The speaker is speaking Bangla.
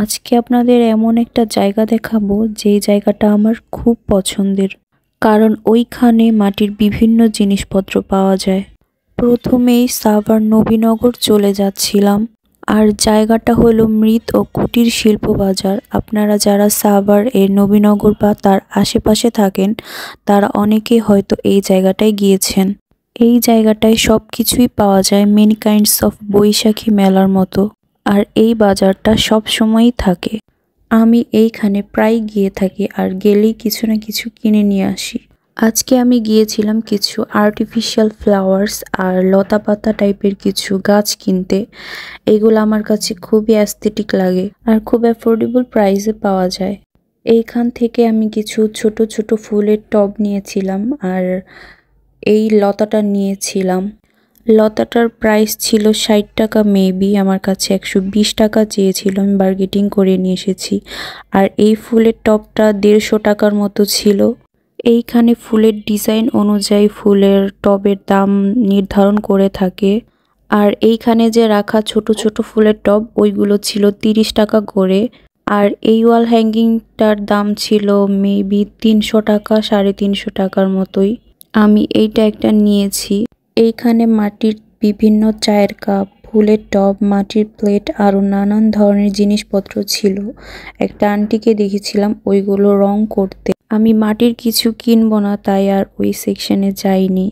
আজকে আপনাদের এমন একটা জায়গা দেখাবো যেই জায়গাটা আমার খুব পছন্দের, কারণ ওইখানে মাটির বিভিন্ন জিনিসপত্র পাওয়া যায়। প্রথমেই সাভার নবীনগর চলে যাচ্ছিলাম, আর জায়গাটা হলো মৃৎ ও কুটির শিল্প বাজার। আপনারা যারা সাভার এর নবীনগর বা তার আশেপাশে থাকেন তারা অনেকেই হয়তো এই জায়গাটায় গিয়েছেন। এই জায়গাটায় সব কিছুই পাওয়া যায়, মেনি কাইন্ডস অফ বৈশাখী মেলার মতো। আর এই বাজারটা সব সময়ই থাকে। আমি এইখানে প্রায় গিয়ে থাকি, আর গেলেই কিছু না কিছু কিনে নিয়ে আসি। আজকে আমি গিয়েছিলাম কিছু আর্টিফিশিয়াল ফ্লাওয়ার্স আর লতাপাতা টাইপের কিছু গাছ কিনতে। এগুলো আমার কাছে খুবই অ্যাস্থেটিক লাগে আর খুব অ্যাফোর্ডেবল প্রাইসে পাওয়া যায়। এইখান থেকে আমি কিছু ছোট ছোট ফুলের টব নিয়েছিলাম, আর এই লতাটা নিয়েছিলাম। লতাটার প্রাইস ছিল ৬০ টাকা মেবি, আমার কাছে ১২০ টাকা চেয়েছিল, আমি বার্গেটিং করে নিয়ে এসেছি। আর এই ফুলের টবটা ১৫০ টাকার মতো ছিল। এইখানে ফুলের ডিজাইন অনুযায়ী ফুলের টবের দাম নির্ধারণ করে থাকে। আর এইখানে যে রাখা ছোট ছোট ফুলের টব ওইগুলো ছিল ৩০ টাকা করে। আর এই ওয়াল হ্যাঙ্গিংটার দাম ছিল মেবি ৩০০ টাকা, ৩৫০ টাকার মতোই। আমি এইটা একটা নিয়েছি। এইখানে মাটির বিভিন্ন চায়ের কাপ, ফুলের টব, মাটির প্লেট আরও নানান ধরনের জিনিসপত্র ছিল। একটা আন্টিকে দেখেছিলাম ওইগুলো রং করতে। আমি মাটির কিছু কিনবো না তাই আর ওই সেকশনে যাইনি।